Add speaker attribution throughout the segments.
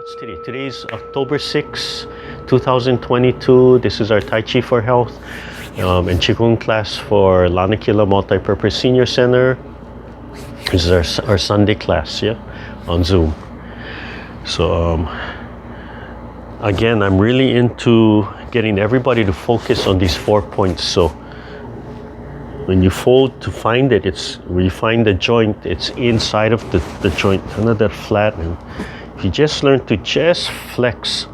Speaker 1: What's today? Today's October 6, 2022. This is our Tai Chi for Health and Qigong class for Lanakila Multipurpose Senior Center. This is our Sunday class, yeah, on Zoom. So again, I'm really into getting everybody to focus on these 4 points. So when you fold to find it, when you find the joint, it's inside of the joint, under that flat. And if you just learn to just flex,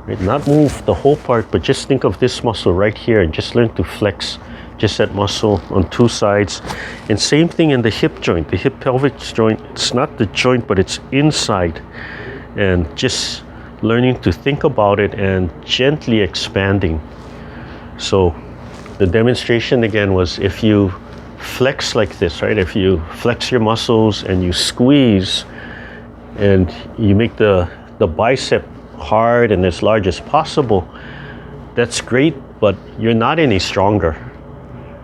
Speaker 1: right? Not move the whole part, but just think of this muscle right here and just learn to flex just that muscle on two sides. And same thing in the hip joint, the hip pelvic joint. It's not the joint, but it's inside. And just learning to think about it and gently expanding. So the demonstration again was if you flex like this, right? If you flex your muscles and you squeeze and you make the bicep hard and as large as possible, that's great, but you're not any stronger,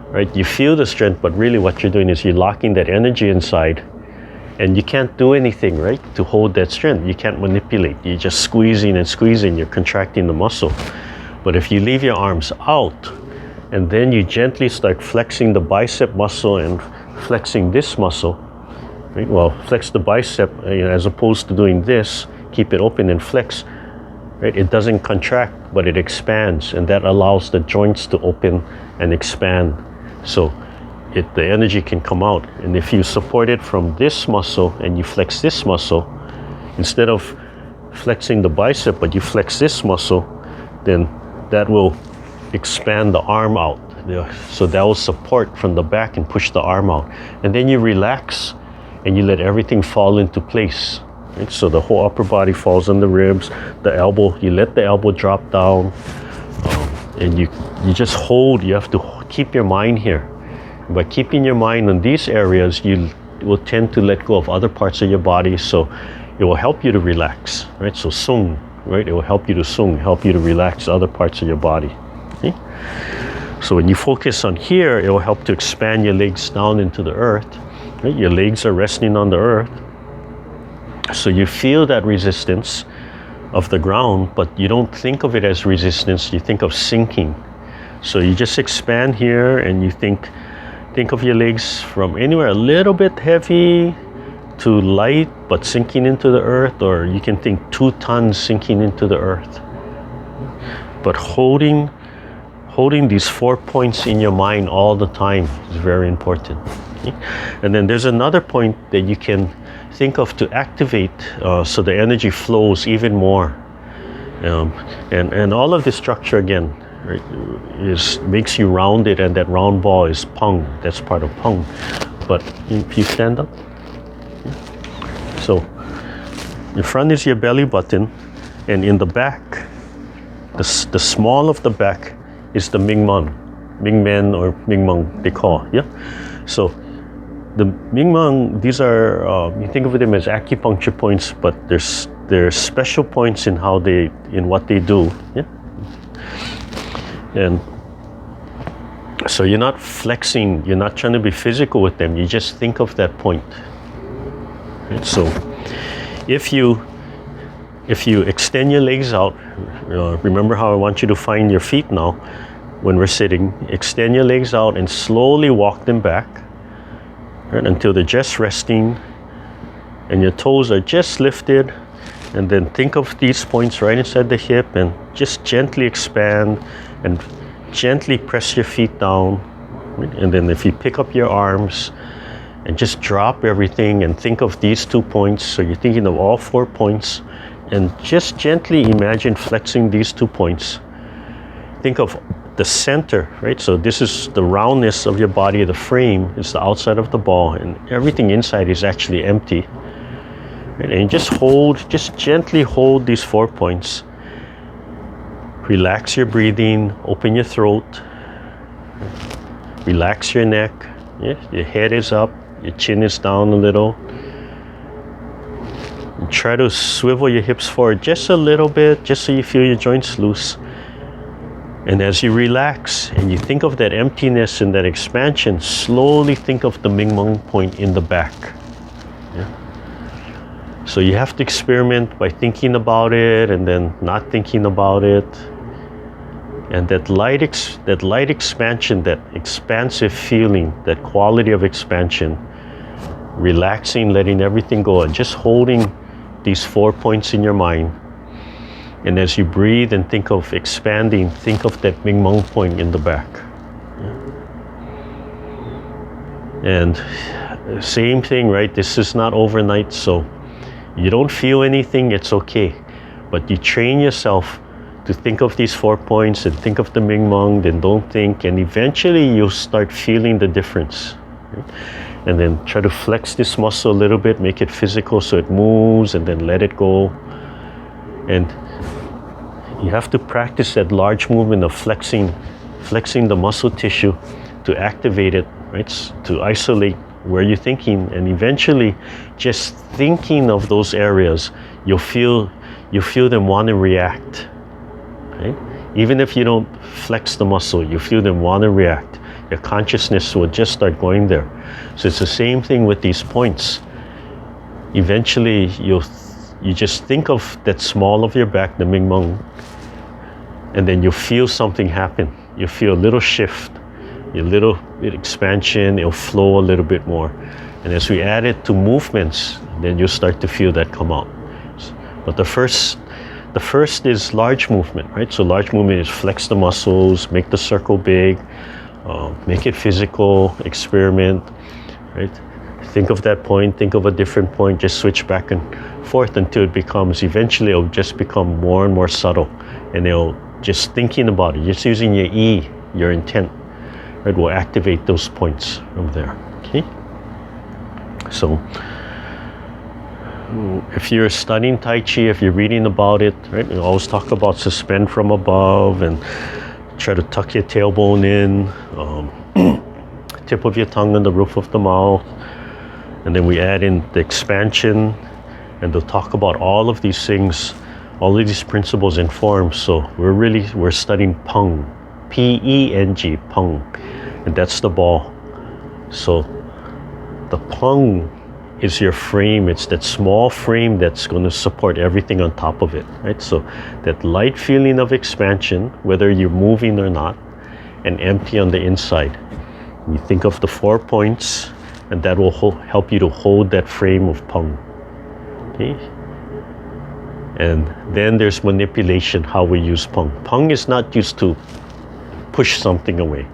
Speaker 1: right? You feel the strength, but really what you're doing is you're locking that energy inside and you can't do anything, right? To hold that strength, you can't manipulate. You're just squeezing and squeezing, you're contracting the muscle. But if you leave your arms out and then you gently start flexing the bicep muscle and flexing this muscle, right? Well, flex the bicep, as opposed to doing this, keep it open and flex, right? It doesn't contract, but it expands, and that allows the joints to open and expand. So the energy can come out. And if you support it from this muscle and you flex this muscle, instead of flexing the bicep, but you flex this muscle, then that will expand the arm out. So that will support from the back and push the arm out. And then you relax and you let everything fall into place. Right? So the whole upper body falls on the ribs, the elbow, you let the elbow drop down, and you just hold. You have to keep your mind here. By keeping your mind on these areas, you will tend to let go of other parts of your body, so it will help you to relax, right? So sung, right? It will help you to sung, help you to relax other parts of your body. Okay? So when you focus on here, it will help to expand your legs down into the earth. Right? Your legs are resting on the earth. So you feel that resistance of the ground, but you don't think of it as resistance, you think of sinking. So you just expand here and you think of your legs from anywhere a little bit heavy to light, but sinking into the earth, or you can think 2 tons sinking into the earth. But holding these 4 points in your mind all the time is very important. Okay? And then there's another point that you can think of to activate so the energy flows even more. And all of this structure again, right, makes you rounded, and that round ball is Peng. That's part of Peng. But if you stand up, so in front is your belly button, and in the back, the small of the back is the Mingmen or Mingmeng they call, yeah? So the Mingmeng, these are, you think of them as acupuncture points, but there's special points in what they do, yeah? And so you're not flexing, you're not trying to be physical with them, you just think of that point. Right? So if you extend your legs out, remember how I want you to find your feet now when we're sitting. Extend your legs out and slowly walk them back, right, until they're just resting and your toes are just lifted. And then think of these points right inside the hip and just gently expand and gently press your feet down. Right? And then if you pick up your arms and just drop everything and think of these 2 points. So you're thinking of all 4 points. And just gently imagine flexing these 2 points. Think of the center, right? So this is the roundness of your body, the frame is the outside of the ball, and everything inside is actually empty. Right? And just gently hold these 4 points. Relax your breathing, open your throat, relax your neck, yeah? Your head is up, your chin is down a little. Try to swivel your hips forward just a little bit, just so you feel your joints loose. And as you relax and you think of that emptiness and that expansion, slowly think of the Mingmeng point in the back. Yeah? So you have to experiment by thinking about it and then not thinking about it. And that light expansion, that expansive feeling, that quality of expansion, relaxing, letting everything go, and just holding these 4 points in your mind. And as you breathe and think of expanding, think of that Ming Meng point in the back. And same thing, right? This is not overnight, so you don't feel anything, it's okay. But you train yourself to think of these 4 points and think of the Ming Meng, then don't think, and eventually you'll start feeling the difference. Right? And then try to flex this muscle a little bit, make it physical so it moves, and then let it go. And you have to practice that large movement of flexing the muscle tissue to activate it, right? To isolate where you're thinking, and eventually just thinking of those areas, you'll feel them want to react, right? Even if you don't flex the muscle, you feel them want to react. Your consciousness will just start going there. So it's the same thing with these points. Eventually you just think of that small of your back, the Ming Meng, and then you feel something happen. You feel a little shift, a little bit expansion, it'll flow a little bit more. And as we add it to movements, then you'll start to feel that come out. But the first is large movement, right? So large movement is flex the muscles, make the circle big, make it physical, experiment, right? Think of that point, think of a different point, just switch back and forth until it becomes, eventually it'll just become more and more subtle, and it'll just thinking about it, just using your E, your intent, right, will activate those points from there, okay? So if you're studying Tai Chi, if you're reading about it, right, you always talk about suspend from above and try to tuck your tailbone in, tip of your tongue on the roof of the mouth, and then we add in the expansion, and they'll talk about all of these things, all of these principles and forms. So we're studying Peng, P-E-N-G, Peng, and that's the ball. So the Peng is your frame. It's that small frame that's going to support everything on top of it, right? So that light feeling of expansion, whether you're moving or not, and empty on the inside. You think of the 4 points, and that will help you to hold that frame of Peng, okay? And then there's manipulation, how we use Peng. Peng is not used to push something away,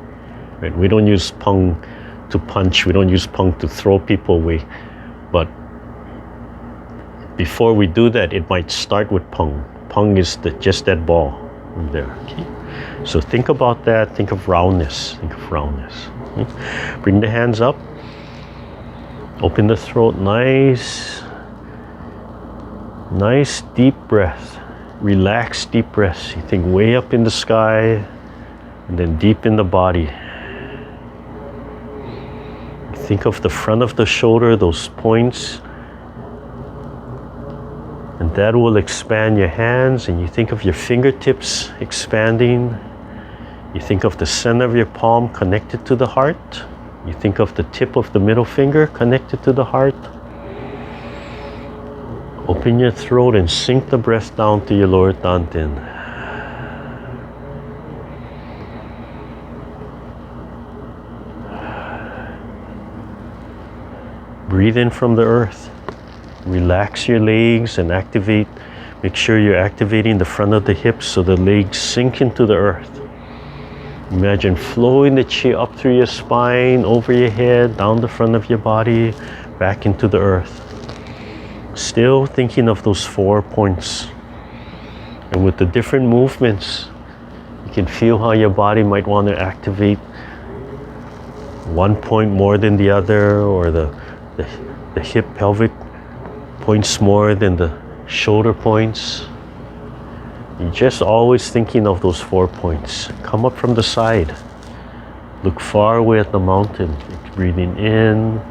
Speaker 1: right? We don't use Peng to punch, we don't use Peng to throw people away. But before we do that, it might start with Peng. Peng is just that ball there, okay? So think about that, think of roundness, okay? Bring the hands up, open the throat, nice deep breath, relax deep breaths. You think way up in the sky, and then deep in the body. Think of the front of the shoulder, those points, and that will expand your hands, and you think of your fingertips expanding. You think of the center of your palm connected to the heart. You think of the tip of the middle finger connected to the heart. Open your throat and sink the breath down to your lower dantian. Breathe in from the earth. Relax your legs and activate. Make sure you're activating the front of the hips so the legs sink into the earth. Imagine flowing the chi up through your spine, over your head, down the front of your body, back into the earth. Still thinking of those 4 points. And with the different movements, you can feel how your body might want to activate one point more than the other, or the hip pelvic points more than the shoulder points. You're just always thinking of those 4 points. Come up from the side. Look far away at the mountain. Breathing in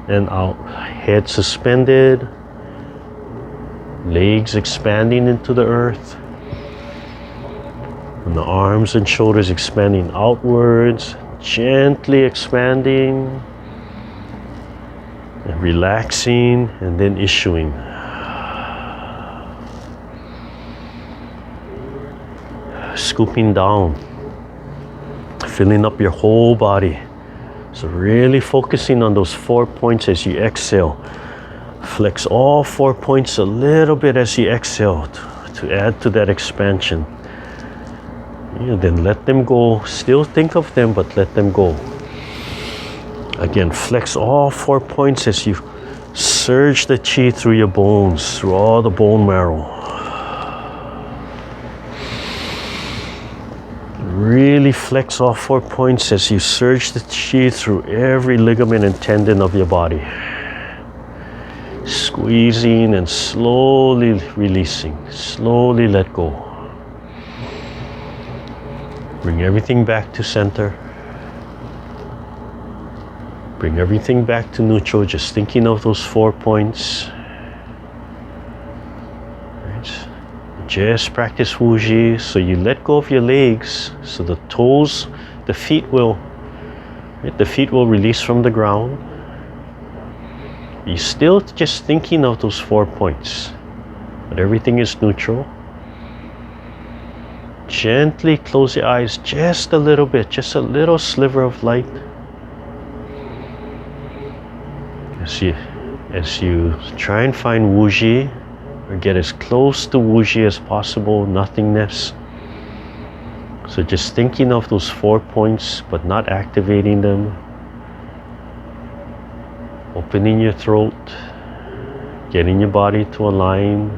Speaker 1: and out. Head suspended. Legs expanding into the earth. And the arms and shoulders expanding outwards. Gently expanding. And relaxing and then issuing. Scooping down, filling up your whole body. So really focusing on those 4 points as you exhale. Flex all 4 points a little bit as you exhale to add to that expansion. Then let them go. Still think of them, but let them go. Again, flex all 4 points as you surge the chi through your bones, through all the bone marrow. Really flex all 4 points as you surge the chi through every ligament and tendon of your body. Squeezing and slowly releasing. Slowly let go. Bring everything back to center. Bring everything back to neutral, just thinking of those 4 points. Just practice Wuji, so you let go of your legs, so the toes, the feet will release from the ground. You're still just thinking of those 4 points, but everything is neutral. Gently close your eyes just a little bit, just a little sliver of light. As you try and find Wuji, or get as close to Wuji as possible, nothingness. So just thinking of those 4 points, but not activating them. Opening your throat, getting your body to align.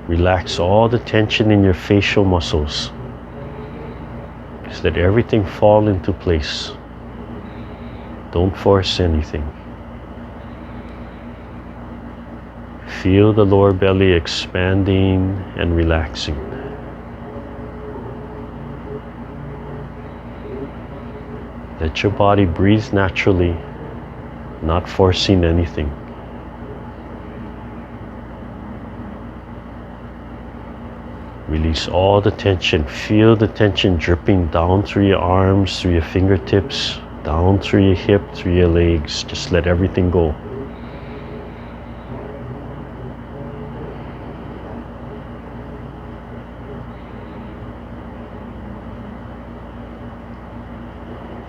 Speaker 1: Relax all the tension in your facial muscles. Just let everything fall into place. Don't force anything. Feel the lower belly expanding and relaxing. Let your body breathe naturally, not forcing anything. Release all the tension. Feel the tension dripping down through your arms, through your fingertips, down through your hip, through your legs. Just let everything go.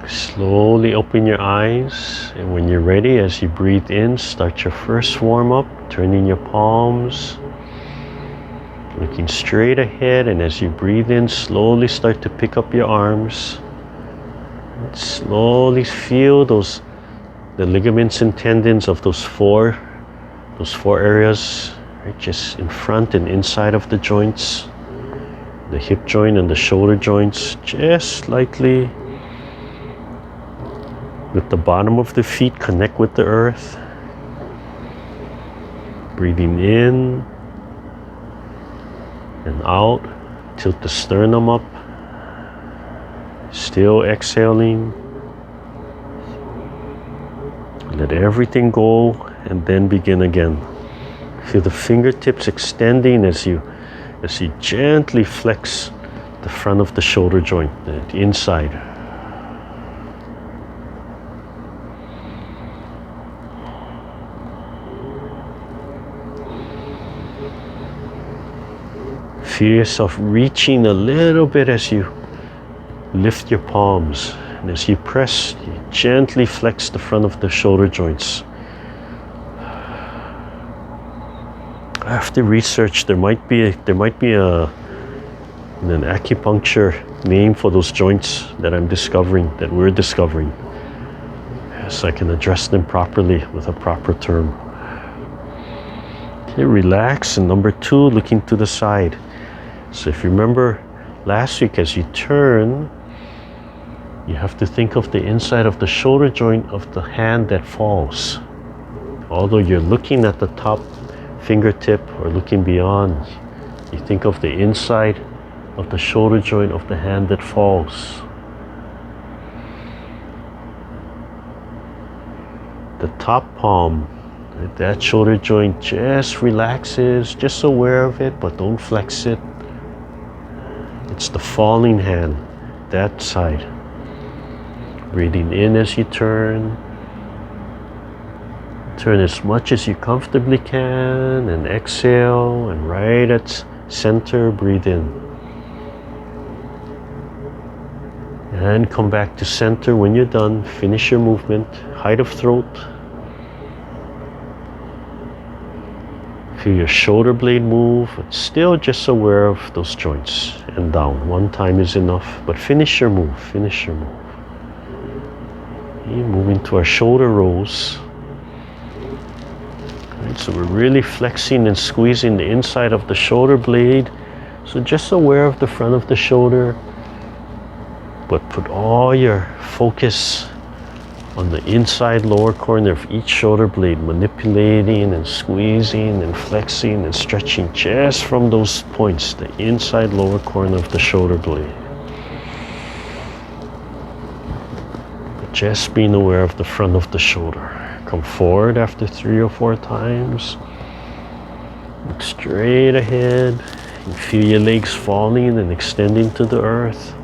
Speaker 1: Slowly open your eyes, and when you're ready, as you breathe in, start your first warm-up, turning your palms, looking straight ahead, and as you breathe in, slowly start to pick up your arms. And slowly feel the ligaments and tendons of those four areas, right, just in front and inside of the joints, the hip joint and the shoulder joints, just slightly. With the bottom of the feet connect with the earth. Breathing in and out. Tilt the sternum up. Still exhaling. Let everything go and then begin again. Feel the fingertips extending as you gently flex the front of the shoulder joint, the inside. Feel yourself reaching a little bit as you lift your palms. And as you press, you gently flex the front of the shoulder joints. After research, there might be an acupuncture name for those joints that we're discovering. So I can address them properly with a proper term. Okay, relax. And number 2, looking to the side. So if you remember last week, as you turn, you have to think of the inside of the shoulder joint of the hand that falls. Although you're looking at the top fingertip or looking beyond, you think of the inside of the shoulder joint of the hand that falls. The top palm, that shoulder joint just relaxes, just aware of it, but don't flex it. It's the falling hand, that side. Breathing in as you turn. Turn as much as you comfortably can and exhale, and right at center, breathe in. And come back to center when you're done. Finish your movement. Height of throat. Feel your shoulder blade move, but still just aware of those joints. And down. One time is enough, but finish your move. Finish your move. Okay, moving to our shoulder rolls. Right, so we're really flexing and squeezing the inside of the shoulder blade. So just aware of the front of the shoulder, but put all your focus on the inside lower corner of each shoulder blade, manipulating and squeezing and flexing and stretching just from those points, the inside lower corner of the shoulder blade. But just being aware of the front of the shoulder. Come forward after 3 or 4 times. Look straight ahead. You feel your legs falling and extending to the earth.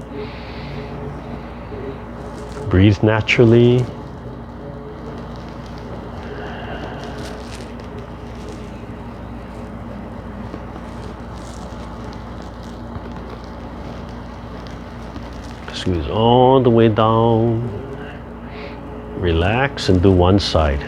Speaker 1: Breathe naturally. Squeeze all the way down. Relax and do one side.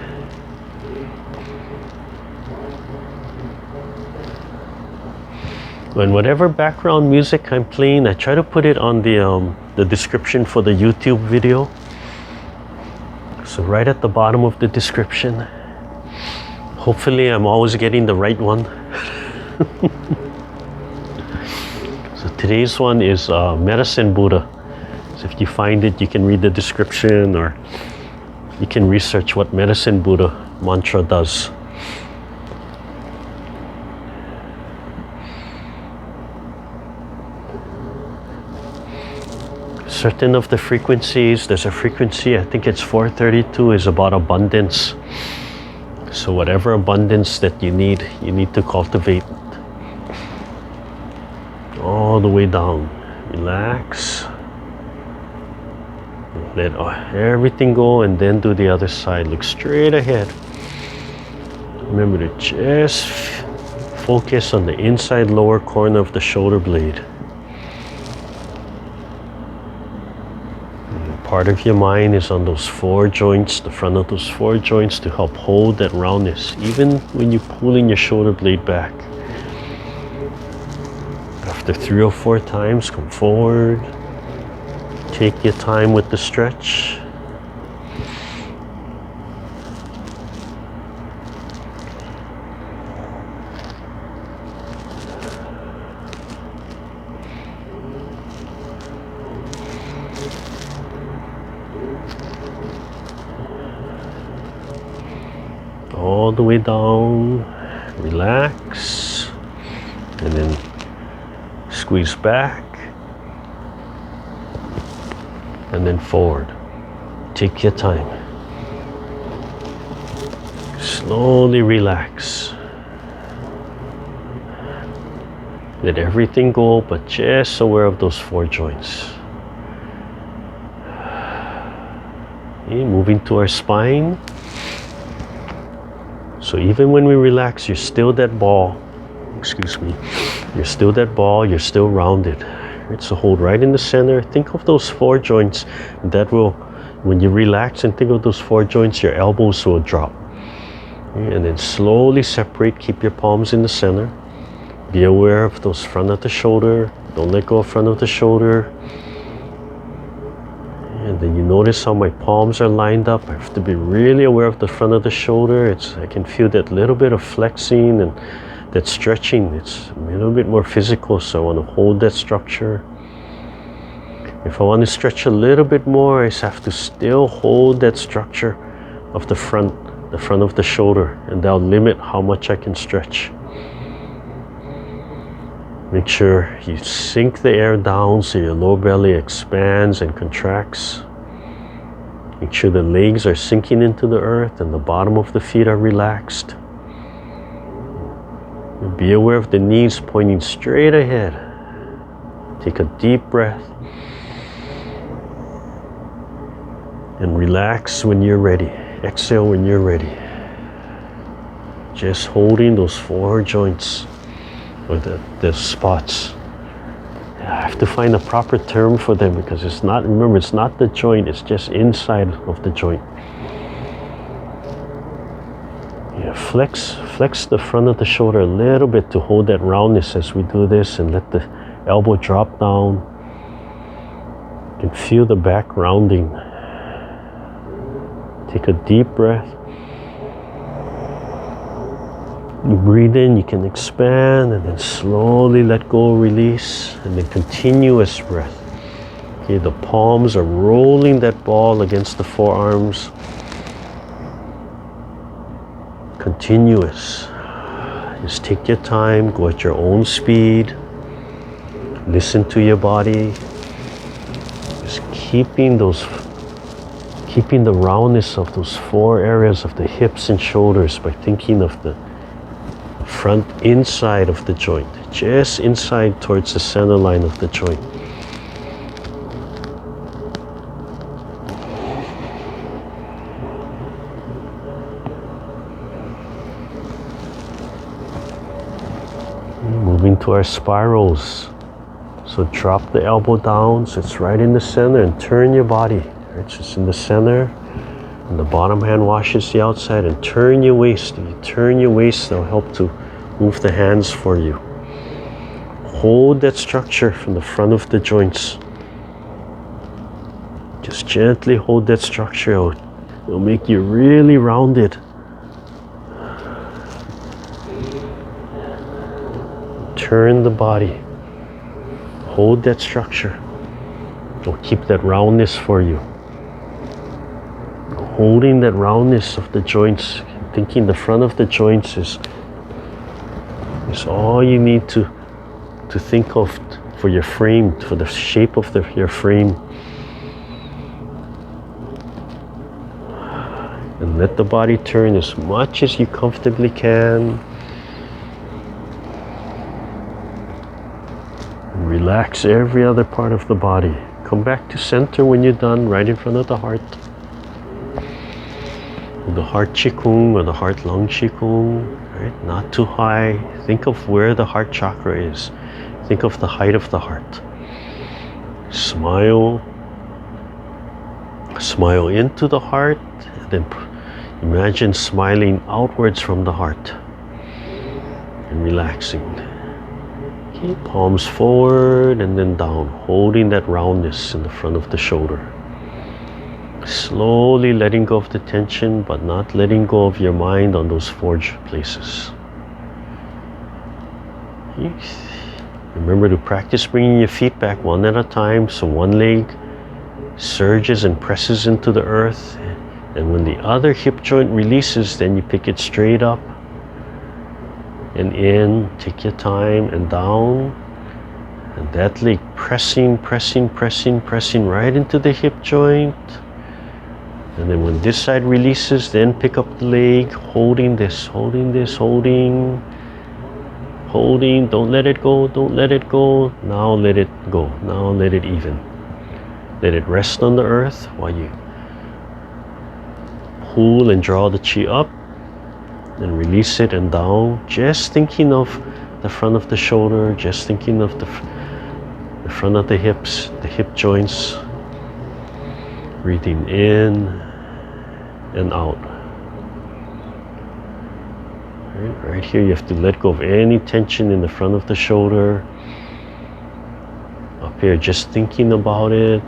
Speaker 1: When whatever background music I'm playing, I try to put it on the description for the YouTube video. So right at the bottom of the description. Hopefully I'm always getting the right one. So today's one is Medicine Buddha. So if you find it, you can read the description, or you can research what Medicine Buddha mantra does. Certain of the frequencies, there's a frequency, I think it's 432, is about abundance. So whatever abundance that you need to cultivate. All the way down. Relax. Let everything go, and then do the other side. Look straight ahead. Remember to just focus on the inside lower corner of the shoulder blade. And part of your mind is on those 4 joints, the front of those 4 joints, to help hold that roundness, even when you're pulling your shoulder blade back. After 3 or 4 times, come forward. Take your time with the stretch. All the way down, relax, and then squeeze back. And then forward. Take your time. Slowly relax. Let everything go, but just aware of those 4 joints. Okay, moving to our spine. So even when we relax, you're still that ball. Excuse me. You're still that ball, you're still rounded. So hold right in the center. Think of those 4 joints. That will, when you relax and think of those 4 joints, your elbows will drop. And then slowly separate. Keep your palms in the center. Be aware of those front of the shoulder. Don't let go of front of the shoulder. And then you notice how my palms are lined up. I have to be really aware of the front of the shoulder. I can feel that little bit of flexing and that stretching. It's a little bit more physical, so I want to hold that structure. If I want to stretch a little bit more, I just have to still hold that structure of the front of the shoulder, and that'll limit how much I can stretch. Make sure you sink the air down so your lower belly expands and contracts. Make sure the legs are sinking into the earth and the bottom of the feet are relaxed. Be aware of the knees pointing straight ahead. Take a deep breath. And relax when you're ready. Exhale when you're ready. Just holding those 4 joints, or the spots. I have to find a proper term for them because it's not, remember, it's not the joint, it's just inside of the joint. Yeah, flex the front of the shoulder a little bit to hold that roundness as we do this, and let the elbow drop down. You can feel the back rounding. Take a deep breath. You breathe in, you can expand, and then slowly let go, release, and then continuous breath. Okay, the palms are rolling that ball against the forearms. Continuous. Just take your time, go at your own speed. Listen to your body. Just keeping the roundness of those 4 areas of the hips and shoulders by thinking of the front inside of the joint, just inside towards the center line of the joint. Moving to our spirals. So drop the elbow down so it's right in the center, and turn your body. Right, so it's in the center, and the bottom hand washes the outside, and turn your waist. If you turn your waist, they'll help to move the hands for you. Hold that structure from the front of the joints. Just gently hold that structure out. It'll make you really rounded. Turn the body. Hold that structure. It'll keep that roundness for you. Holding that roundness of the joints, thinking the front of the joints is all you need to think of for your frame, for the shape of your frame. And let the body turn as much as you comfortably can. And relax every other part of the body. Come back to center when you're done, right in front of the heart. The heart Qigong or the heart lung Qigong, right? Not too high. Think of where the heart chakra is. Think of the height of the heart. Smile. Smile into the heart, and then imagine smiling outwards from the heart and relaxing. Okay, palms forward and then down, holding that roundness in the front of the shoulder. Slowly letting go of the tension, but not letting go of your mind on those 4 places. Remember to practice bringing your feet back one at a time, so one leg surges and presses into the earth, and when the other hip joint releases, then you pick it straight up and in. Take your time, and down, and that leg pressing right into the hip joint. And then when this side releases, then pick up the leg, holding this, holding. Don't let it go, don't let it go. Now let it go, now let it even. Let it rest on the earth while you pull and draw the chi up, and release it and down. Just thinking of the front of the shoulder, just thinking of the front of the hips, the hip joints. Breathing in and out. Right here, you have to let go of any tension in the front of the shoulder. Up here, just thinking about it.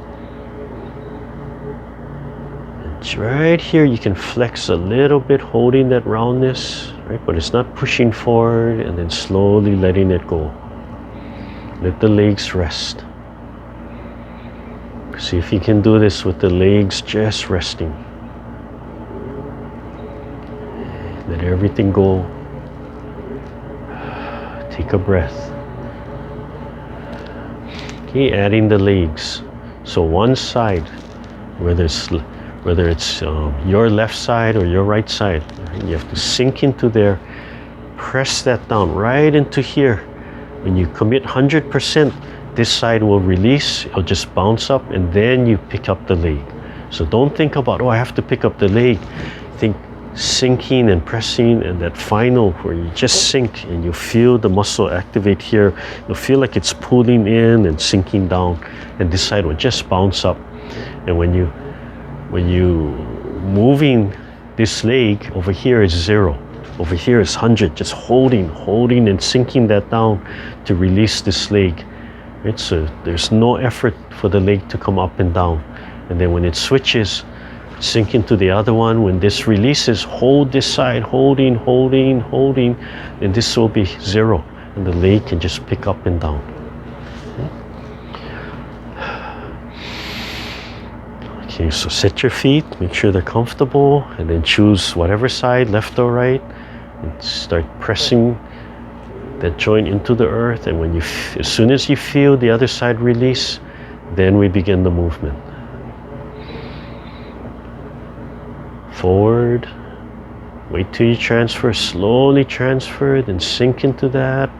Speaker 1: And right here, you can flex a little bit, holding that roundness, right? But it's not pushing forward, and then slowly letting it go. Let the legs rest. See if you can do this with the legs just resting. Let everything go. Take a breath. Okay, adding the legs. So one side, whether it's your left side or your right side, you have to sink into there. Press that down right into here. When you commit 100%, this side will release, it'll just bounce up, and then you pick up the leg. So don't think about, oh, I have to pick up the leg. Think sinking and pressing, and that final where you just sink and you feel the muscle activate here. You'll feel like it's pulling in and sinking down, and this side will just bounce up. And when you moving this leg, over here is 0. Over here is 100, just holding and sinking that down to release this leg. There's no effort for the leg to come up and down. And then when it switches, sink into the other one. When this releases, hold this side, holding, and this will be 0. And the leg can just pick up and down. Okay, so set your feet, make sure they're comfortable, and then choose whatever side, left or right, and start pressing that joint into the earth. And when as soon as you feel the other side release, then we begin the movement. Forward, wait till you transfer, slowly transfer, then sink into that.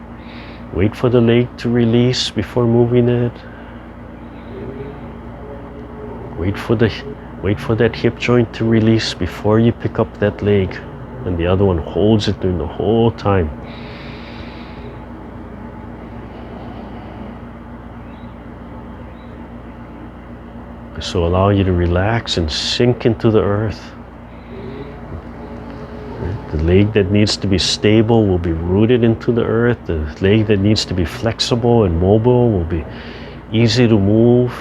Speaker 1: Wait for the leg to release before moving it. Wait for that hip joint to release before you pick up that leg, and the other one holds it during the whole time. So allow you to relax and sink into the earth. The leg that needs to be stable will be rooted into the earth. The leg that needs to be flexible and mobile will be easy to move.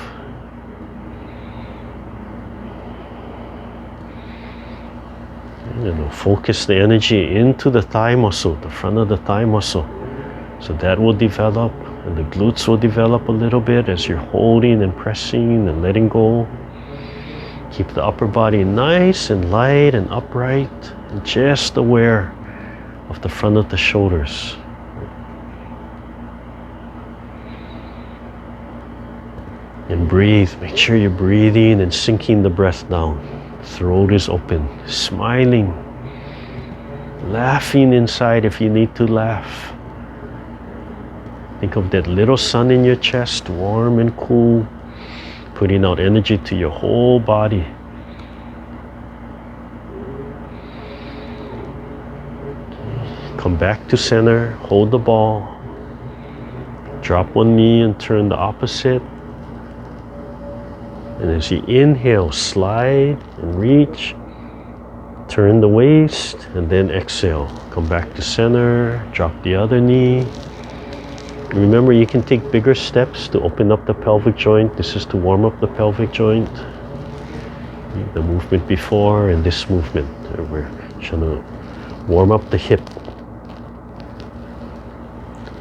Speaker 1: And focus the energy into the thigh muscle, the front of the thigh muscle. So that will develop, and the glutes will develop a little bit as you're holding and pressing and letting go. Keep the upper body nice and light and upright, and just aware of the front of the shoulders. And breathe. Make sure you're breathing and sinking the breath down. Throat is open, smiling, laughing inside if you need to laugh. Think of that little sun in your chest, warm and cool, putting out energy to your whole body. Come back to center, hold the ball, drop one knee and turn the opposite. And as you inhale, slide and reach, turn the waist, and then exhale. Come back to center, drop the other knee. Remember, you can take bigger steps to open up the pelvic joint. This is to warm up the pelvic joint. The movement before and this movement. We're trying to warm up the hip.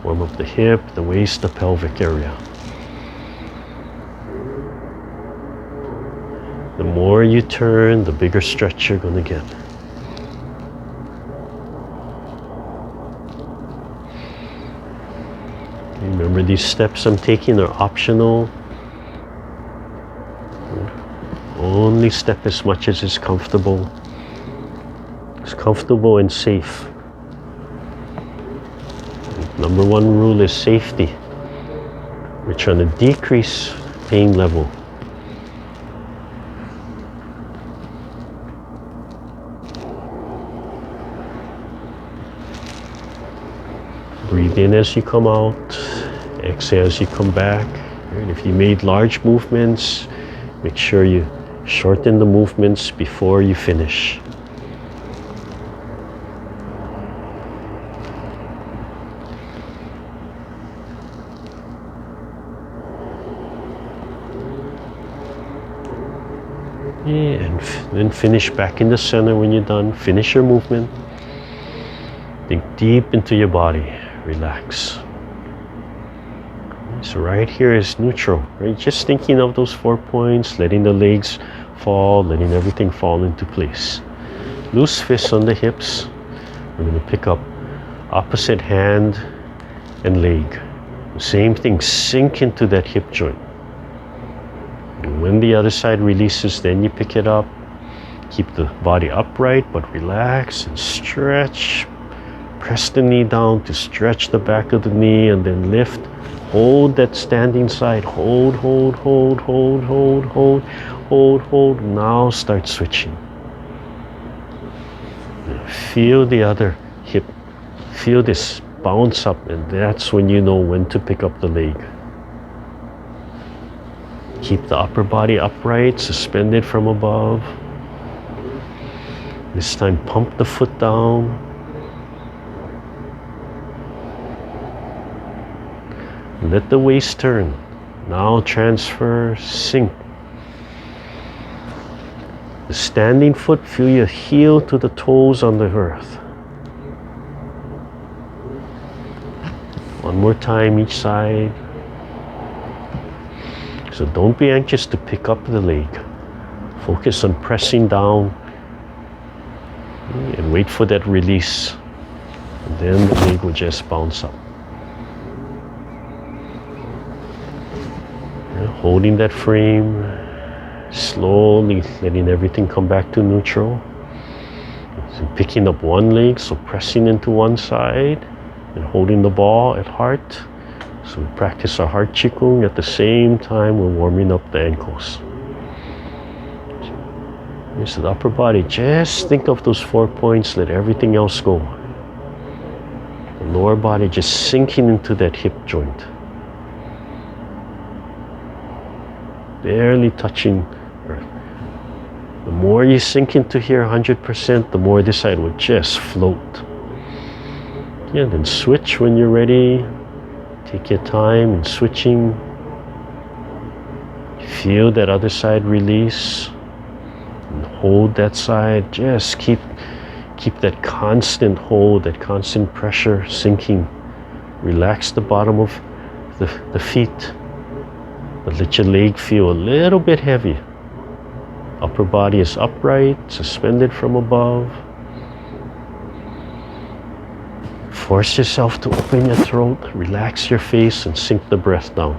Speaker 1: Warm up the hip, the waist, the pelvic area. The more you turn, the bigger stretch you're going to get. Remember, these steps I'm taking are optional. Only step as much as is comfortable. It's comfortable and safe. Number one rule is safety. We're trying to decrease pain level. Breathe in as you come out, exhale as you come back. And if you made large movements, make sure you shorten the movements before you finish. And then finish back in the center when you're done. Finish your movement. Think deep into your body. Relax. So right here is neutral, right? Just thinking of those 4 points, letting the legs fall, letting everything fall into place. Loose fists on the hips. We're going to pick up opposite hand and leg. Same thing, sink into that hip joint. And when the other side releases, then you pick it up. Keep the body upright, but relax and stretch. Press the knee down to stretch the back of the knee, and then lift. Hold that standing side. Hold, hold, hold, hold, hold, hold, hold, hold. Now start switching. Feel the other hip. Feel this bounce up, and that's when you know when to pick up the leg. Keep the upper body upright, suspended from above. This time pump the foot down. Let the waist turn. Now transfer, sink. The standing foot, feel your heel to the toes on the earth. One more time each side. So don't be anxious to pick up the leg. Focus on pressing down and wait for that release. And then the leg will just bounce up. Holding that frame, slowly letting everything come back to neutral. So picking up one leg, so pressing into one side and holding the ball at heart. So we practice our heart Qigong at the same time we're warming up the ankles. So the upper body, just think of those 4 points, let everything else go. The lower body just sinking into that hip joint. Barely touching earth. The more you sink into here 100%, the more this side will just float. Yeah, then switch when you're ready. Take your time in switching. Feel that other side release. And hold that side. Just keep that constant hold, that constant pressure sinking. Relax the bottom of the feet. But let your leg feel a little bit heavy. Upper body is upright, suspended from above. Force yourself to open your throat, relax your face, and sink the breath down.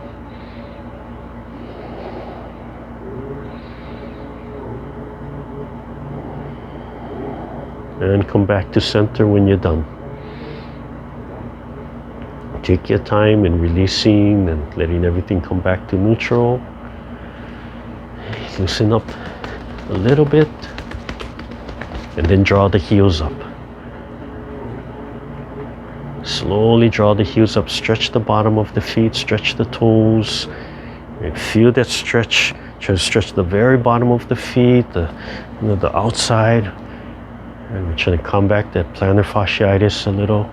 Speaker 1: And come back to center when you're done. Take your time in releasing and letting everything come back to neutral. Loosen up a little bit and then draw the heels up. Slowly draw the heels up, stretch the bottom of the feet, stretch the toes, and feel that stretch. Try to stretch the very bottom of the feet, the outside. And we're trying to combat that plantar fasciitis a little.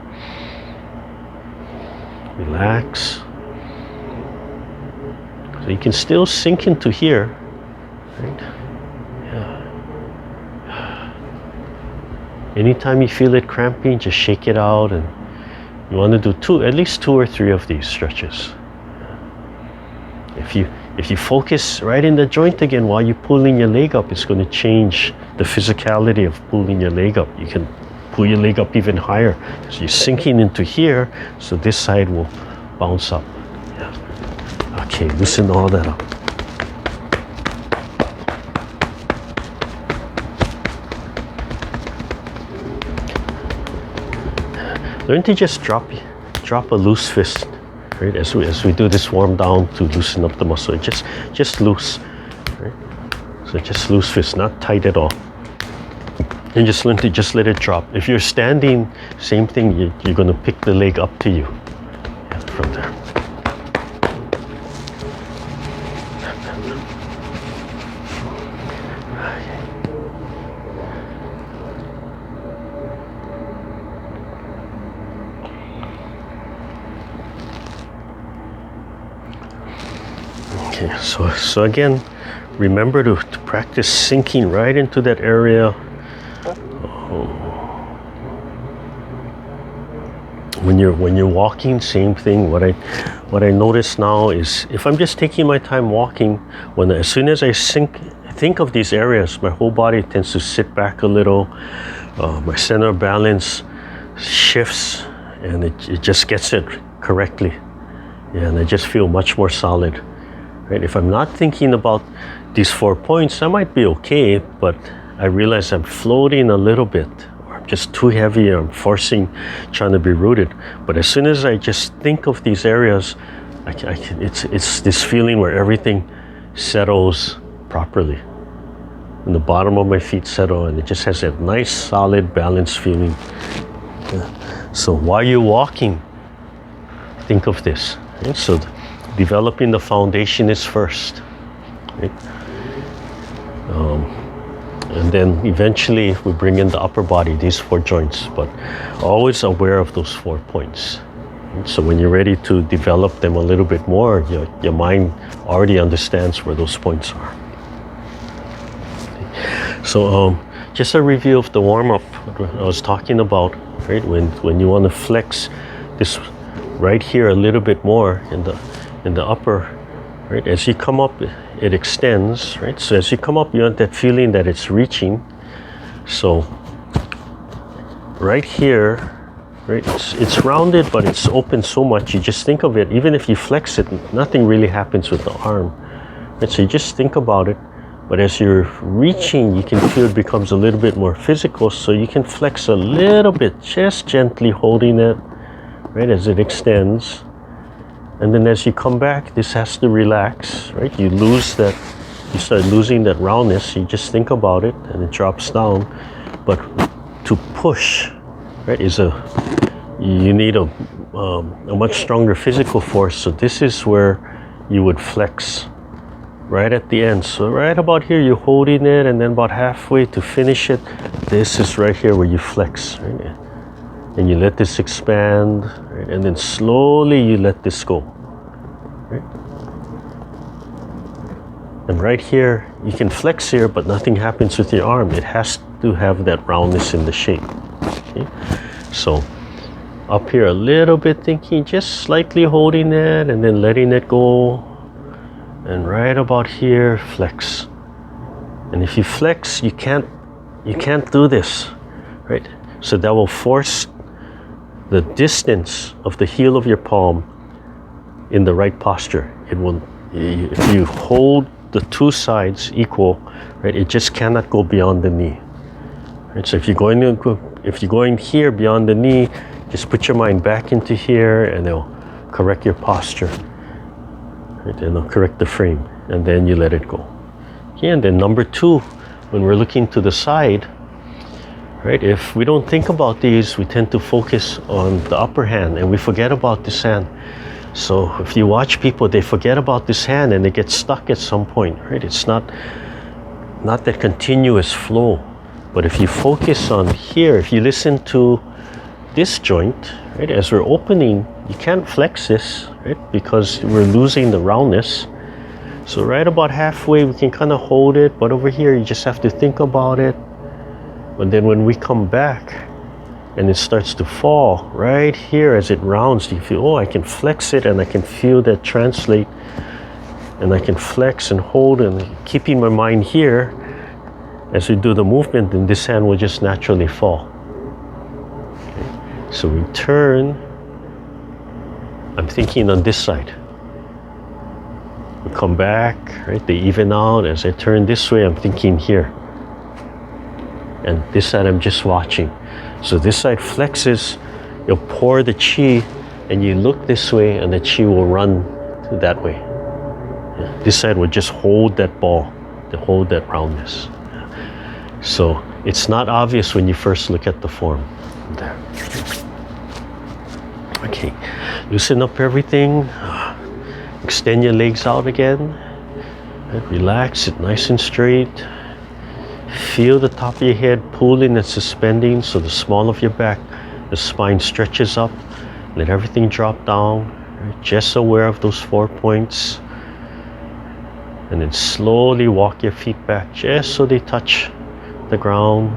Speaker 1: Relax. So you can still sink into here, right? Yeah. Anytime you feel it cramping, just shake it out, and you want to do at least two or three of these stretches. If you focus right in the joint again while you're pulling your leg up, it's going to change the physicality of pulling your leg up. You can pull your leg up even higher. So you're sinking into here, so this side will bounce up. Yeah. Okay, loosen all that up. Learn to just drop a loose fist, right? As we do this warm down to loosen up the muscle. Just loose, right? So just loose fist, not tight at all. And just learn to just let it drop. If you're standing, same thing, you're going to pick the leg up to you. Yeah, from there. Okay, so again, remember to practice sinking right into that area. When you're walking, same thing. What I notice now is if I'm just taking my time walking, as soon as I think of these areas, my whole body tends to sit back a little. My center of balance shifts, and it just gets it correctly. Yeah, and I just feel much more solid. Right? If I'm not thinking about these 4 points, I might be okay, but I realize I'm floating a little bit. Just too heavy, I'm trying to be rooted. But as soon as I just think of these areas, it's this feeling where everything settles properly. and the bottom of my feet settle, and it just has that nice, solid, balanced feeling. So while you're walking, think of this. Right? So developing the foundation is first. Right? And then eventually we bring in the upper body, these 4 joints, but always aware of those 4 points. So when you're ready to develop them a little bit more, your mind already understands where those points are. So just a review of the warm-up I was talking about, right? When you want to flex this right here a little bit more in the upper, right? As you come up, it extends, right? So as you come up, you want that feeling that it's reaching. So right here, right? It's rounded, but it's open so much. You just think of it. Even if you flex it, nothing really happens with the arm. Right? So you just think about it. But as you're reaching, you can feel it becomes a little bit more physical. So you can flex a little bit, just gently holding it, right? As it extends. And then as you come back, this has to relax, right? You start losing that roundness. You just think about it and it drops down. But to push, right, you need a much stronger physical force. So this is where you would flex right at the end. So right about here, you're holding it, and then about halfway to finish it, this is right here where you flex, right? And you let this expand, right? And then slowly you let this go, right? And right here, you can flex here, but nothing happens with your arm. It has to have that roundness in the shape. Okay? So up here a little bit, thinking, just slightly holding it and then letting it go. And right about here, flex. And if you flex, you can't do this, right? So that will force the distance of the heel of your palm in the right posture. It will, if you hold the 2 sides equal, right? It just cannot go beyond the knee. Right? So if you're going here beyond the knee, just put your mind back into here, and it'll correct your posture. Right? And it'll correct the frame, and then you let it go. Okay, and then number 2, when we're looking to the side, right? If we don't think about these, we tend to focus on the upper hand, and we forget about this hand. So if you watch people, they forget about this hand, and they get stuck at some point, right? It's not that continuous flow. But if you focus on here, if you listen to this joint, right? As we're opening, you can't flex this, right? Because we're losing the roundness. So right about halfway, we can kind of hold it, but over here, you just have to think about it. But then when we come back and it starts to fall, right here as it rounds, you feel, oh, I can flex it, and I can feel that translate, and I can flex and hold, and keeping my mind here as we do the movement, then this hand will just naturally fall. Okay. So we turn, I'm thinking on this side. We come back, right? They even out. As I turn this way, I'm thinking here. And this side, I'm just watching. So this side flexes, you'll pour the chi, and you look this way, and the chi will run that way. Yeah. This side will just hold that ball, to hold that roundness. Yeah. So it's not obvious when you first look at the form. There. Okay, loosen up everything. Extend your legs out again. And relax it nice and straight. Feel the top of your head pulling and suspending, so the small of your back, the spine stretches up. Let everything drop down. Right? Just aware of those 4 points. And then slowly walk your feet back just so they touch the ground.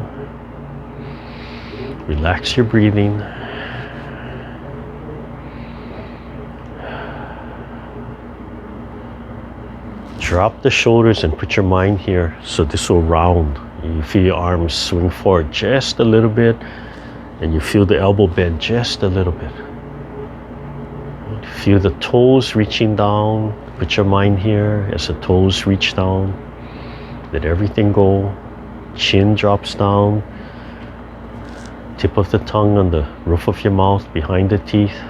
Speaker 1: Relax your breathing. Drop the shoulders and put your mind here, so this will round. You feel your arms swing forward just a little bit, and you feel the elbow bend just a little bit. Feel the toes reaching down. Put your mind here as the toes reach down. Let everything go. Chin drops down. Tip of the tongue on the roof of your mouth, behind the teeth.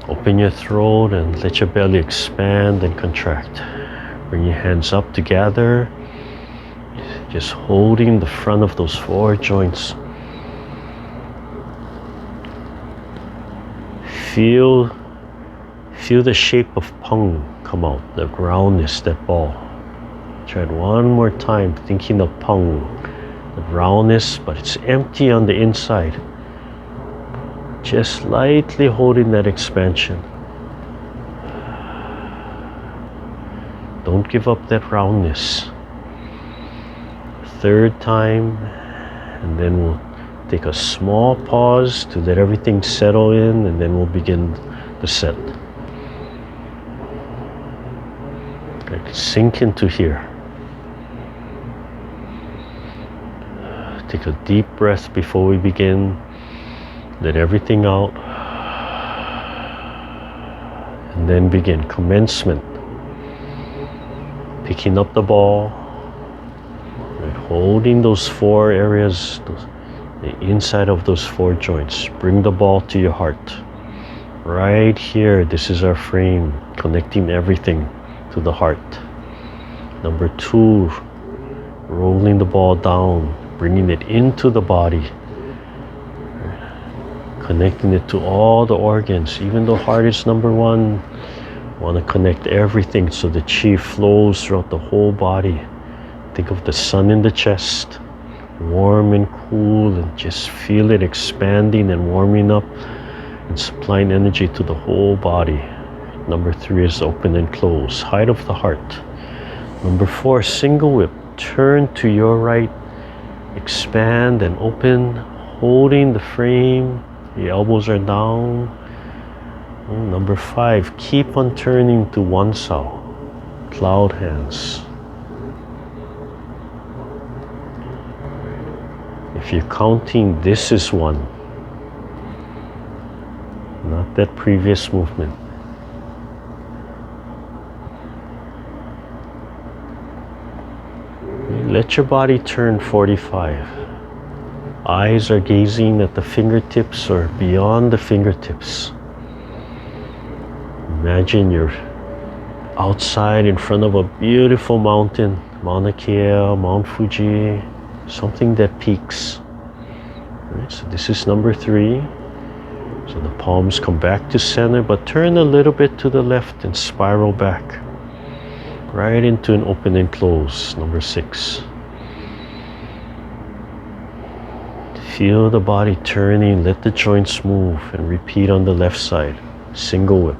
Speaker 1: Open your throat and let your belly expand and contract. Bring your hands up together. Just holding the front of those 4 joints. Feel the shape of Peng come out, the roundness, that ball. Try it one more time, thinking of Peng, the roundness, but it's empty on the inside. Just lightly holding that expansion. Don't give up that roundness. 3rd time, and then we'll take a small pause to let everything settle in, and then we'll begin the set. Okay, sink into here. Take a deep breath before we begin. Let everything out. And then begin. Commencement. Picking up the ball. Right, holding those 4 areas, the inside of those 4 joints. Bring the ball to your heart. Right here, this is our frame, connecting everything to the heart. Number 2, rolling the ball down, bringing it into the body. Connecting it to all the organs. Even though heart is number 1, want to connect everything so the chi flows throughout the whole body. Think of the sun in the chest, warm and cool, and just feel it expanding and warming up and supplying energy to the whole body. Number 3 is open and close, height of the heart. Number 4, single whip, turn to your right, expand and open, holding the frame, the elbows are down. Number 5, keep on turning to one sao, cloud hands. If you're counting, this is 1, not that previous movement. Let your body turn 45. Eyes are gazing at the fingertips or beyond the fingertips. Imagine you're outside in front of a beautiful mountain, Mauna Kea, Mount Fuji, something that peaks. Right, so this is number 3. So the palms come back to center, but turn a little bit to the left and spiral back. Right into an open and close, number 6. Feel the body turning, let the joints move, and repeat on the left side, single whip.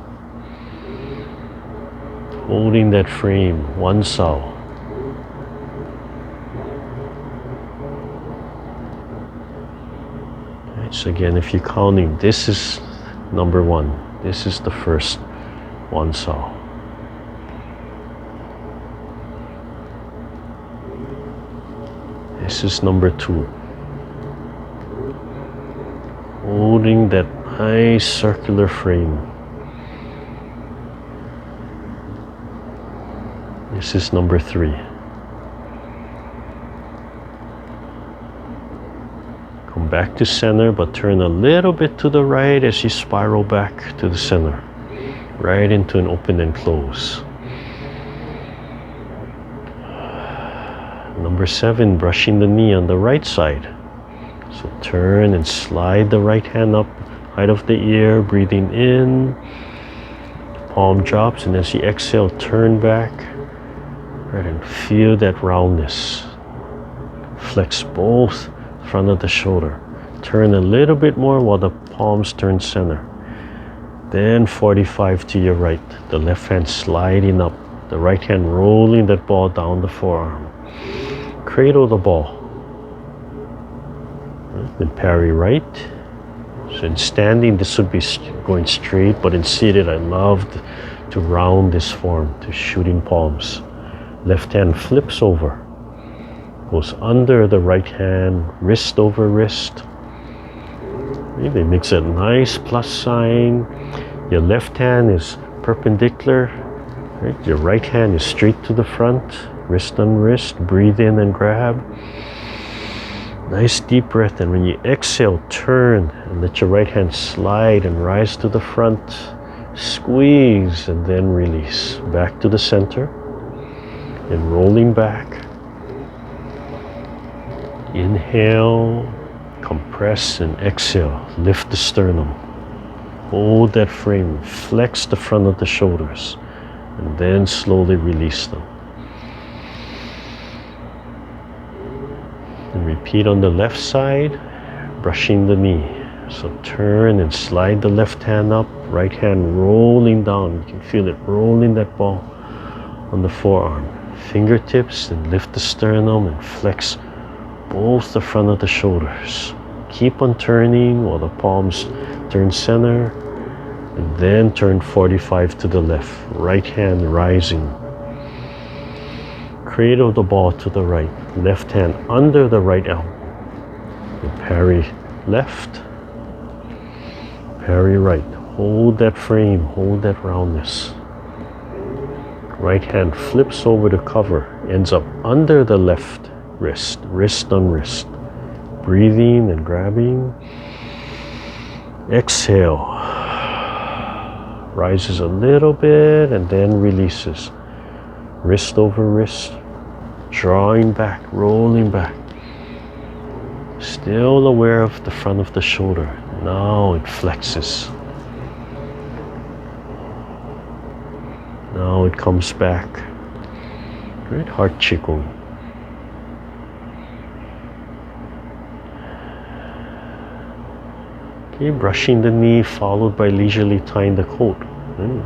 Speaker 1: Holding that frame, one sao. Right, so again, if you're counting, this is number 1. This is the first one sao. This is number 2. Holding that nice circular frame. This is number 3. Come back to center, but turn a little bit to the right as you spiral back to the center. Right into an open and close. Number 7, brushing the knee on the right side. So turn and slide the right hand up, height of the ear, breathing in. Palm drops, and as you exhale, turn back. Right, and feel that roundness. Flex both front of the shoulder. Turn a little bit more while the palms turn center. Then 45 to your right. The left hand sliding up. The right hand rolling that ball down the forearm. Cradle the ball. Then parry right. So in standing, this would be going straight, but in seated, I loved to round this form to shooting palms. Left hand flips over, goes under the right hand, wrist over wrist. Maybe makes a nice plus sign. Your left hand is perpendicular. Right? Your right hand is straight to the front, wrist on wrist. Breathe in and grab. Nice deep breath, and when you exhale, turn and let your right hand slide and rise to the front. Squeeze and then release. Back to the center and rolling back. Inhale, compress, and exhale. Lift the sternum. Hold that frame. Flex the front of the shoulders. And then slowly release them. And repeat on the left side, brushing the knee. So turn and slide the left hand up, right hand rolling down. You can feel it rolling that ball on the forearm. Fingertips, and lift the sternum and flex both the front of the shoulders. Keep on turning while the palms turn center, and then turn 45 to the left. Right hand rising. Cradle the ball to the right. Left hand under the right elbow. And parry left, parry right. Hold that frame, hold that roundness. Right hand flips over the cover, ends up under the left wrist, wrist on wrist. Breathing and grabbing. Exhale. Rises a little bit and then releases. Wrist over wrist. Drawing back, rolling back. Still aware of the front of the shoulder. Now it flexes. Now it comes back. Great heart Qigong. Okay, brushing the knee followed by leisurely tying the coat. Then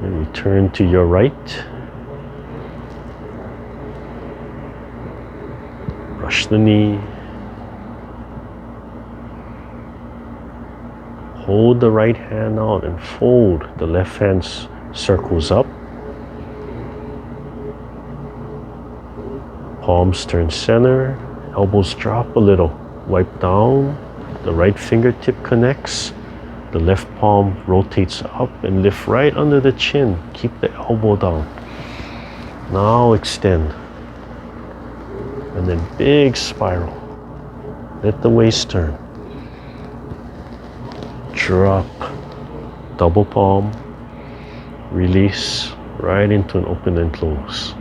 Speaker 1: return to your right. Brush the knee. Hold the right hand out and fold. The left hand circles up. Palms turn center. Elbows drop a little. Wipe down. The right fingertip connects. The left palm rotates up and lift right under the chin. Keep the elbow down. Now extend. And then big spiral. Let the waist turn. Drop. Double palm. Release right into an open and close.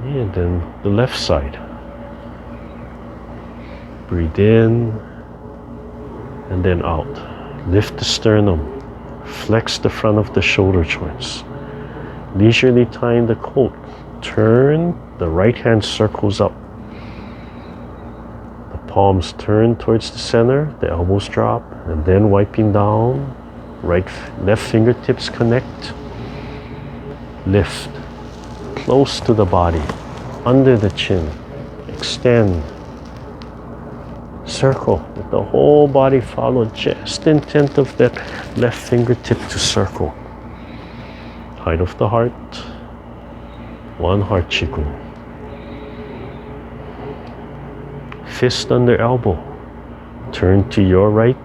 Speaker 1: And then the left side. Breathe in and then out. Lift the sternum. Flex the front of the shoulder joints. Leisurely tying the coat. Turn, the right hand circles up. The palms turn towards the center, the elbows drop, and then wiping down. Left fingertips connect. Lift. Close to the body. Under the chin. Extend. Circle. Let the whole body follow just intent of that left fingertip to circle. Height of the heart. One heart Qigong. Fist under elbow. Turn to your right.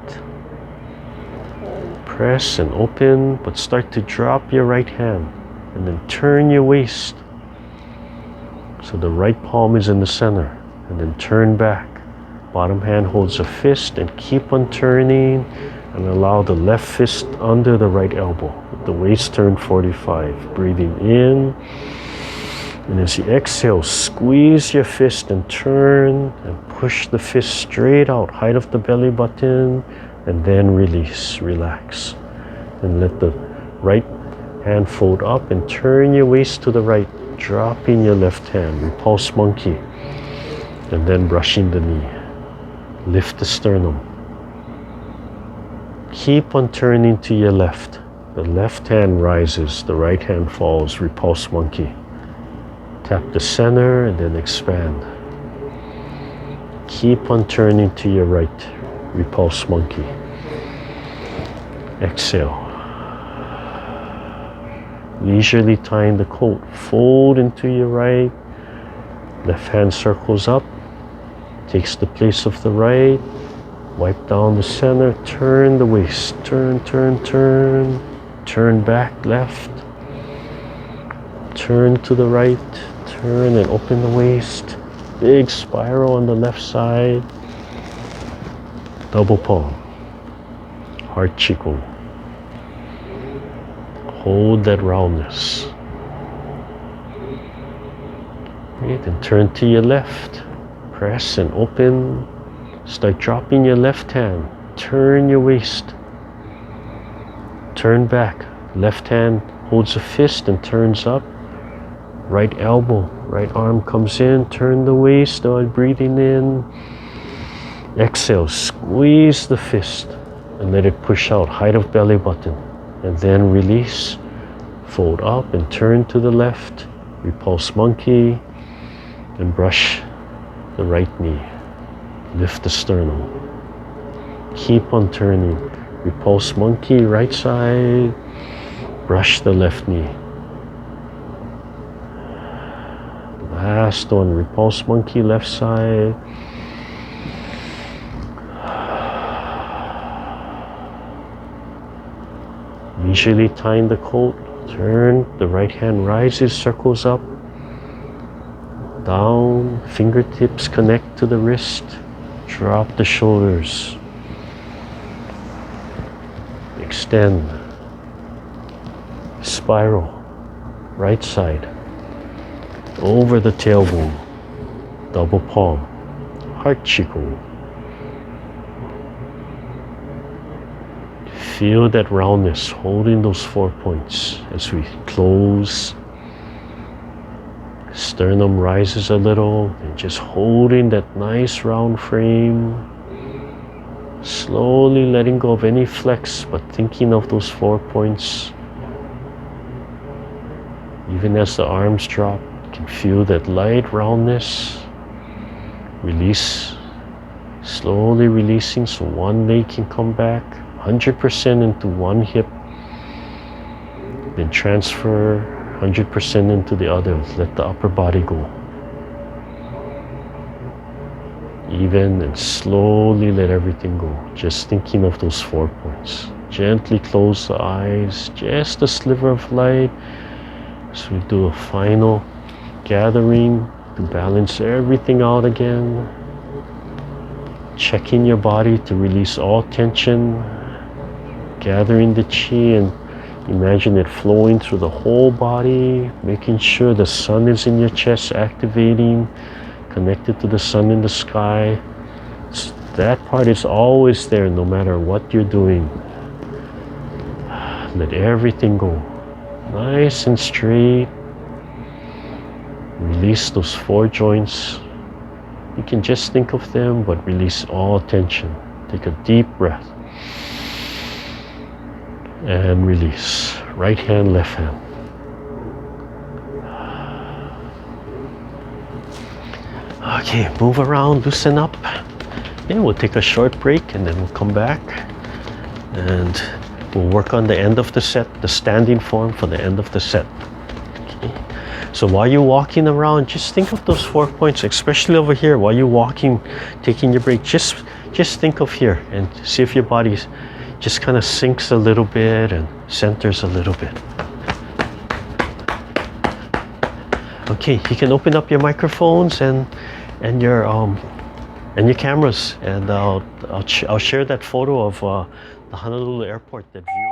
Speaker 1: Press and open, but start to drop your right hand. And then turn your waist. So the right palm is in the center. And then turn back. Bottom hand holds a fist and keep on turning. And allow the left fist under the right elbow. With the waist turn 45. Breathing in. And as you exhale, squeeze your fist and turn and push the fist straight out, height of the belly button, and then release, relax. And let the right hand fold up and turn your waist to the right, dropping your left hand, repulse monkey, and then brushing the knee. Lift the sternum. Keep on turning to your left. The left hand rises, the right hand falls, repulse monkey. Tap the center and then expand. Keep on turning to your right. Repulse monkey. Exhale. Leisurely tying the coat. Fold into your right. Left hand circles up. Takes the place of the right. Wipe down the center. Turn the waist. Turn, turn, turn. Turn back left. Turn to the right. Turn and open the waist. Big spiral on the left side. Double palm. Heart Qigong. Hold that roundness. Right, and turn to your left. Press and open. Start dropping your left hand. Turn your waist. Turn back. Left hand holds a fist and turns up. Right elbow, right arm comes in. Turn the waist, start breathing in. Exhale, squeeze the fist and let it push out, height of belly button. And then release, fold up and turn to the left. Repulse monkey and brush the right knee. Lift the sternum. Keep on turning. Repulse monkey, right side. Brush the left knee. Last one, repulse monkey, left side. Leisurely tying the coat. Turn, the right hand rises, circles up. Down, fingertips connect to the wrist. Drop the shoulders. Extend. Spiral. Right side. Over the tailbone. Double palm. Heart Qigong. Feel that roundness, holding those 4 points as we close. Sternum rises a little and just holding that nice round frame. Slowly letting go of any flex, but thinking of those 4 points. Even as the arms drop, you can feel that light roundness. Release, slowly releasing so one leg can come back. 100% into one hip, then transfer 100% into the other. Let the upper body go. Even and slowly let everything go. Just thinking of those 4 points. Gently close the eyes, just a sliver of light. So we do a final gathering to balance everything out again. Checking your body to release all tension. Gathering the chi and imagine it flowing through the whole body, making sure the sun is in your chest, activating, connected to the sun in the sky. So that part is always there no matter what you're doing. Let everything go. Nice and straight. Release those 4 joints. You can just think of them, but release all tension. Take a deep breath. And release. Right hand, left hand. Okay, move around, loosen up. Then we'll take a short break and then we'll come back. And we'll work on the end of the set, the standing form for the end of the set. Okay. So while you're walking around, just think of those 4 points, especially over here. While you're walking, taking your break, just think of here and see if your body just kind of sinks a little bit and centers a little bit. Okay, you can open up your microphones and your cameras, and I'll share that photo of the Honolulu airport, that view.